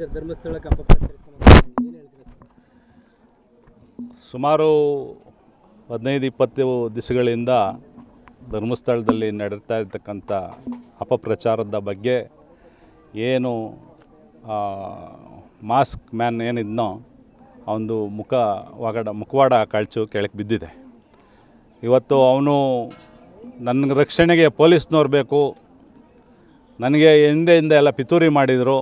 Sir ಧರ್ಮಸ್ಥಳಕ್ಕೆ ಅಪಪ್ರಚಾರ ಸಂಬಂಧ ಏನು ಹೇಳ್ತೀರಾ ಸರ್? ಸುಮಾರು 15-20 ದಿವಸಗಳಿಂದ ಧರ್ಮಸ್ಥಳದಲ್ಲಿ ನಡೀತಾ ಇರ್ತಕ್ಕಂಥ ಅಪಪ್ರಚಾರದ ಬಗ್ಗೆ ಏನು ಮಾಸ್ಕ್ ಮ್ಯಾನ್ ಏನಿದ್ನೋ ಅವನದು ಮುಖವಾಡ ಕಳಚು ಕೆಳಕ್ಕೆ ಬಿದ್ದಿದೆ. ಇವತ್ತು ಅವನು ನನ್ನ ರಕ್ಷಣೆಗೆ ಪೊಲೀಸ್ನವ್ರು ಬೇಕು, ನನಗೆ ಹಿಂದೆ ಎಲ್ಲ ಪಿತೂರಿ ಮಾಡಿದರು,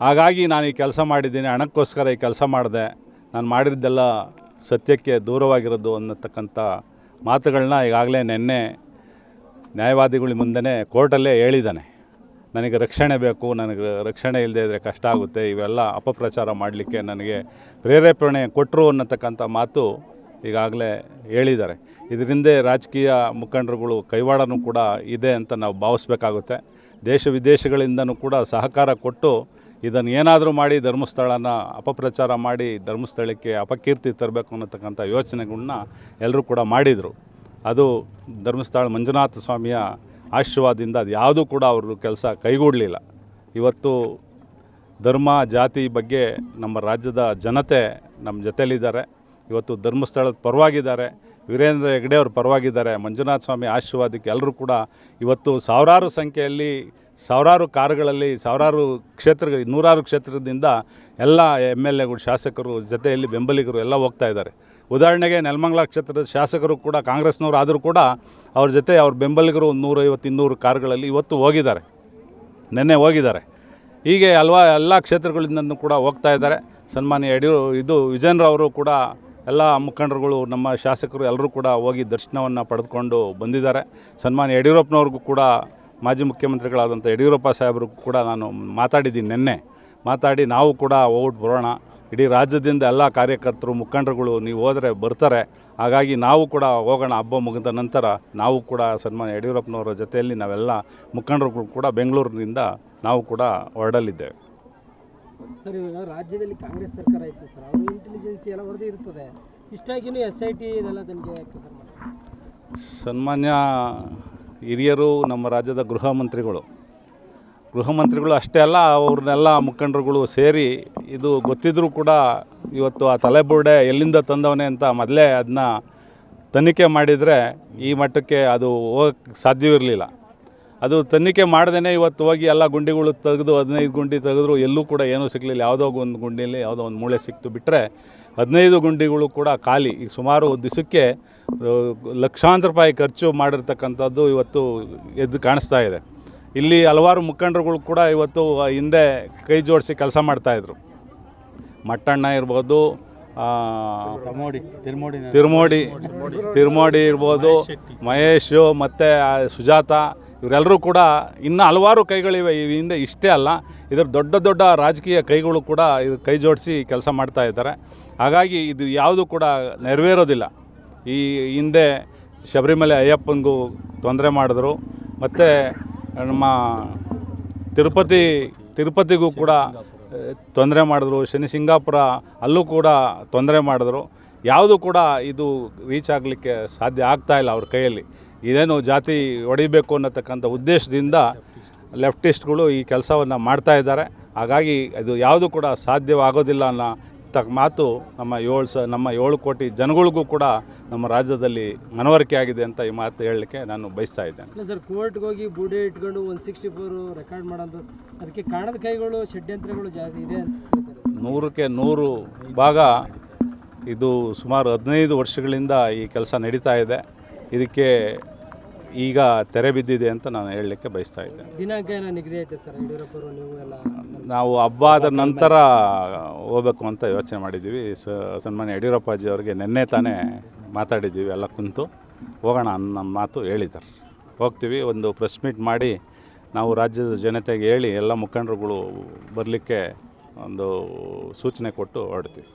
ಹಾಗಾಗಿ ನಾನು ಈ ಕೆಲಸ ಮಾಡಿದ್ದೀನಿ, ಹಣಕ್ಕೋಸ್ಕರ ಈ ಕೆಲಸ ಮಾಡಿದೆ, ನಾನು ಮಾಡಿದ್ದೆಲ್ಲ ಸತ್ಯಕ್ಕೆ ದೂರವಾಗಿರೋದು ಅನ್ನತಕ್ಕಂಥ ಮಾತುಗಳನ್ನ ಈಗಾಗಲೇ ನಿನ್ನೆ ನ್ಯಾಯವಾದಿಗಳ ಮುಂದೆ ಕೋರ್ಟಲ್ಲೇ ಹೇಳಿದ್ದಾನೆ. ನನಗೆ ರಕ್ಷಣೆ ಬೇಕು, ನನಗೆ ರಕ್ಷಣೆ ಇಲ್ಲದೇ ಇದ್ದರೆ ಕಷ್ಟ ಆಗುತ್ತೆ, ಇವೆಲ್ಲ ಅಪಪ್ರಚಾರ ಮಾಡಲಿಕ್ಕೆ ನನಗೆ ಪ್ರೇರೇಪಣೆ ಕೊಟ್ಟರು ಅನ್ನತಕ್ಕಂಥ ಮಾತು ಈಗಾಗಲೇ ಹೇಳಿದ್ದಾರೆ. ಇದರಿಂದ ರಾಜಕೀಯ ಮುಖಂಡರುಗಳು ಕೈವಾಡನೂ ಕೂಡ ಇದೆ ಅಂತ ನಾವು ಭಾವಿಸ್ಬೇಕಾಗುತ್ತೆ. ದೇಶ ವಿದೇಶಗಳಿಂದನೂ ಕೂಡ ಸಹಕಾರ ಕೊಟ್ಟು ಇದನ್ನು ಏನಾದರೂ ಮಾಡಿ ಧರ್ಮಸ್ಥಳನ ಅಪಪ್ರಚಾರ ಮಾಡಿ ಧರ್ಮಸ್ಥಳಕ್ಕೆ ಅಪಕೀರ್ತಿ ತರಬೇಕು ಅನ್ನತಕ್ಕಂಥ ಯೋಚನೆಗಳನ್ನ ಎಲ್ಲರೂ ಕೂಡ ಮಾಡಿದರು. ಅದು ಧರ್ಮಸ್ಥಳ ಮಂಜುನಾಥ ಸ್ವಾಮಿಯ ಆಶೀರ್ವಾದದಿಂದ ಅದು ಯಾವುದೂ ಕೂಡ ಅವರು ಕೆಲಸ ಕೈಗೂಡಲಿಲ್ಲ. ಇವತ್ತು ಧರ್ಮ ಜಾತಿ ಬಗ್ಗೆ ನಮ್ಮ ರಾಜ್ಯದ ಜನತೆ ನಮ್ಮ ಜೊತೆಯಲ್ಲಿದ್ದಾರೆ. ಇವತ್ತು ಧರ್ಮಸ್ಥಳದ ಪರವಾಗಿದ್ದಾರೆ, ವೀರೇಂದ್ರ ಹೆಗ್ಗಡೆ ಅವ್ರ ಪರವಾಗಿದ್ದಾರೆ. ಮಂಜುನಾಥ ಸ್ವಾಮಿ ಆಶೀರ್ವಾದಕ್ಕೆ ಎಲ್ಲರೂ ಕೂಡ ಇವತ್ತು ಸಾವಿರಾರು ಸಂಖ್ಯೆಯಲ್ಲಿ, ಸಾವಿರಾರು ಕಾರುಗಳಲ್ಲಿ, ಸಾವಿರಾರು ನೂರಾರು ಕ್ಷೇತ್ರದಿಂದ ಎಲ್ಲ MLAಗಳು, ಶಾಸಕರು ಜೊತೆಯಲ್ಲಿ ಬೆಂಬಲಿಗರು ಎಲ್ಲ ಹೋಗ್ತಾ ಇದ್ದಾರೆ. ಉದಾಹರಣೆಗೆ ನೆಲಮಂಗಲ ಕ್ಷೇತ್ರದ ಶಾಸಕರು ಕೂಡ ಕಾಂಗ್ರೆಸ್ನವರು ಆದರೂ ಕೂಡ ಅವ್ರ ಜೊತೆ ಅವ್ರ ಬೆಂಬಲಿಗರು 150-200 ಕಾರುಗಳಲ್ಲಿ ಇವತ್ತು ಹೋಗಿದ್ದಾರೆ, ನಿನ್ನೆ ಹೋಗಿದ್ದಾರೆ. ಹೀಗೆ ಎಲ್ಲ ಕ್ಷೇತ್ರಗಳಿಂದ ಕೂಡ ಹೋಗ್ತಾ ಇದ್ದಾರೆ. ಸನ್ಮಾನ್ಯ ವಿಜಯನ್ರವರು ಕೂಡ ಎಲ್ಲ ಮುಖಂಡರುಗಳು, ನಮ್ಮ ಶಾಸಕರು ಎಲ್ಲರೂ ಕೂಡ ಹೋಗಿ ದರ್ಶನವನ್ನು ಪಡೆದುಕೊಂಡು ಬಂದಿದ್ದಾರೆ. ಸನ್ಮಾನ್ಯ ಯಡಿಯೂರಪ್ಪನವ್ರಿಗೂ ಕೂಡ, ಮಾಜಿ ಮುಖ್ಯಮಂತ್ರಿಗಳಾದಂಥ ಯಡಿಯೂರಪ್ಪ ಸಾಹೇಬ್ರಿಗೂ ಕೂಡ ನಾನು ಮಾತಾಡಿದ್ದೀನಿ. ನಿನ್ನೆ ಮಾತಾಡಿ ನಾವು ಕೂಡ ಹೋಗ್ಬಿಟ್ಟು ಬರೋಣ, ಇಡೀ ರಾಜ್ಯದಿಂದ ಎಲ್ಲ ಕಾರ್ಯಕರ್ತರು ಮುಖಂಡರುಗಳು ನೀವು ಹೋದರೆ ಬರ್ತಾರೆ, ಹಾಗಾಗಿ ನಾವು ಕೂಡ ಹೋಗೋಣ, ಹಬ್ಬ ಮುಗಿದ ನಂತರ ನಾವು ಕೂಡ ಸನ್ಮಾನ್ಯ ಯಡಿಯೂರಪ್ಪನವರ ಜೊತೆಯಲ್ಲಿ ನಾವೆಲ್ಲ ಮುಖಂಡರುಗಳು ಕೂಡ ಬೆಂಗಳೂರಿನಿಂದ ನಾವು ಕೂಡ ಹೊರಡಲಿದ್ದೇವೆ. ಸರ್, ಇವಾಗ ರಾಜ್ಯದಲ್ಲಿ ಕಾಂಗ್ರೆಸ್ ಸರ್ಕಾರ ಇತ್ತು ಸರ್, ಅವರು ಇಂಟೆಲಿಜೆನ್ಸಿ ಎಲ್ಲ ವರದಿ ಇರ್ತದೆ, ಇಷ್ಟಾಗಿಯೂ SIT ಇದೆಲ್ಲ ತನಿಖೆ ಆಗ್ತದೆ ಸರ್. ಸನ್ಮಾನ್ಯ ಹಿರಿಯರು, ನಮ್ಮ ರಾಜ್ಯದ ಗೃಹ ಮಂತ್ರಿಗಳು ಅಷ್ಟೇ ಅಲ್ಲ, ಅವ್ರನ್ನೆಲ್ಲ ಮುಖಂಡರುಗಳು ಸೇರಿ ಇದು ಗೊತ್ತಿದ್ದರೂ ಕೂಡ ಇವತ್ತು ಆ ತಲೆಬುರುಡೆ ಎಲ್ಲಿಂದ ತಂದವನೇ ಅಂತ ಮೊದಲೇ ಅದನ್ನ ತನಿಖೆ ಮಾಡಿದರೆ ಈ ಮಟ್ಟಕ್ಕೆ ಅದು ಹೋಗಕ್ಕೆ ಸಾಧ್ಯವಿರಲಿಲ್ಲ. ಅದು ತನಿಖೆ ಮಾಡ್ದೇ ಇವತ್ತು ಹೋಗಿ ಎಲ್ಲ ಗುಂಡಿಗಳು ತೆಗೆದು 15 ಗುಂಡಿ ತೆಗೆದ್ರು, ಎಲ್ಲೂ ಕೂಡ ಏನೂ ಸಿಗಲಿಲ್ಲ. ಯಾವುದೋ ಒಂದು ಗುಂಡಿಯಲ್ಲಿ ಯಾವುದೋ ಒಂದು ಮೂಳೆ ಸಿಕ್ತು ಬಿಟ್ಟರೆ 15 ಗುಂಡಿಗಳು ಕೂಡ ಖಾಲಿ. ಈಗ ಸುಮಾರು ದಿವಸಕ್ಕೆ ಲಕ್ಷಾಂತರ ರೂಪಾಯಿ ಖರ್ಚು ಮಾಡಿರ್ತಕ್ಕಂಥದ್ದು ಇವತ್ತು ಎದ್ದು ಕಾಣಿಸ್ತಾ ಇದೆ. ಇಲ್ಲಿ ಹಲವಾರು ಮುಖಂಡರುಗಳು ಕೂಡ ಇವತ್ತು ಹಿಂದೆ ಕೈ ಜೋಡಿಸಿ ಕೆಲಸ ಮಾಡ್ತಾಯಿದ್ರು. ಮಟ್ಟಣ್ಣ ಇರ್ಬೋದು, ತಿರುಮೋಡಿ ಇರ್ಬೋದು, ಮಹೇಶು ಮತ್ತು ಸುಜಾತ, ಇವರೆಲ್ಲರೂ ಕೂಡ ಇನ್ನೂ ಹಲವಾರು ಕೈಗಳಿವೆ ಈ ಹಿಂದೆ. ಇಷ್ಟೇ ಅಲ್ಲ, ಇದರ ದೊಡ್ಡ ರಾಜಕೀಯ ಕೈಗಳು ಕೂಡ ಇದು ಕೈ ಜೋಡಿಸಿ ಕೆಲಸ ಮಾಡ್ತಾ ಇದ್ದಾರೆ. ಹಾಗಾಗಿ ಇದು ಯಾವುದು ಕೂಡ ನೆರವೇರೋದಿಲ್ಲ. ಈ ಹಿಂದೆ ಶಬರಿಮಲೆ ಅಯ್ಯಪ್ಪನಿಗೂ ತೊಂದರೆ ಮಾಡಿದ್ರು, ಮತ್ತು ನಮ್ಮ ತಿರುಪತಿಗೂ ಕೂಡ ತೊಂದರೆ ಮಾಡಿದ್ರು, ಶನಿಸಿಂಗಾಪುರ ಅಲ್ಲೂ ಕೂಡ ತೊಂದರೆ ಮಾಡಿದ್ರು. ಯಾವುದು ಕೂಡ ಇದು ರೀಚ್ ಆಗಲಿಕ್ಕೆ ಸಾಧ್ಯ ಆಗ್ತಾಯಿಲ್ಲ ಅವ್ರ ಕೈಯಲ್ಲಿ. ಇದೇನು ಜಾತಿ ಹೊಡಿಬೇಕು ಅನ್ನತಕ್ಕಂಥ ಉದ್ದೇಶದಿಂದ ಲೆಫ್ಟಿಸ್ಟ್ಗಳು ಈ ಕೆಲಸವನ್ನು ಮಾಡ್ತಾ ಇದ್ದಾರೆ. ಹಾಗಾಗಿ ಇದು ಯಾವುದು ಕೂಡ ಸಾಧ್ಯವಾಗೋದಿಲ್ಲ ಅನ್ನೋ ಮಾತು ನಮ್ಮ 7 ಕೋಟಿ ಜನಗಳಿಗೂ ಕೂಡ ನಮ್ಮ ರಾಜ್ಯದಲ್ಲಿ ಮನವರಿಕೆ ಆಗಿದೆ ಅಂತ ಈ ಮಾತು ಹೇಳಲಿಕ್ಕೆ ನಾನು ಬಯಸ್ತಾ ಇದ್ದೇನೆ. ಇಲ್ಲ ಸರ್, ಕೋರ್ಟ್ಗೆ ಹೋಗಿ ಬೂಡೆ ಇಟ್ಕೊಂಡು 164 ರೆಕಾರ್ಡ್ ಮಾಡೋದು, ಅದಕ್ಕೆ ಕಾಣದ ಕೈಗಳು, ಷಡ್ಯಂತ್ರಗಳು ಜಾಸ್ತಿ ಇದೆ ಅನಿಸುತ್ತೆ ಸರ್. 100ಕ್ಕೆ 100 ಭಾಗ ಇದು ಸುಮಾರು 15 ವರ್ಷಗಳಿಂದ ಈ ಕೆಲಸ ನಡೀತಾ ಇದೆ. ಇದಕ್ಕೆ ಈಗ ತೆರೆ ಬಿದ್ದಿದೆ ಅಂತ ನಾನು ಹೇಳಲಿಕ್ಕೆ ಬಯಸ್ತಾ ಇದ್ದೇನೆ. ದಿನಾಂಕ ಏನೋ ನಿಗದಿ ಐತೆ ಸರ್, ಯಡಿಯೂರಪ್ಪರು ನೀವು ಎಲ್ಲ? ನಾವು ಹಬ್ಬ ಆದ ನಂತರ ಹೋಗಬೇಕು ಅಂತ ಯೋಚನೆ ಮಾಡಿದ್ದೀವಿ. ಸನ್ಮಾನ್ಯ ಯಡಿಯೂರಪ್ಪಾಜಿ ಅವರಿಗೆ ನಿನ್ನೆ ತಾನೇ ಮಾತಾಡಿದ್ದೀವಿ, ಎಲ್ಲ ಕುಂತು ಹೋಗೋಣ ಅನ್ನೋ ಮಾತು ಹೇಳಿದ್ದಾರೆ. ಹೋಗ್ತೀವಿ, ಒಂದು ಪ್ರೆಸ್ ಮೀಟ್ ಮಾಡಿ ನಾವು ರಾಜ್ಯದ ಜನತೆಗೆ ಹೇಳಿ ಎಲ್ಲ ಮುಖಂಡರುಗಳು ಬರಲಿಕ್ಕೆ ಒಂದು ಸೂಚನೆ ಕೊಟ್ಟು ಹೊರಡ್ತೀವಿ.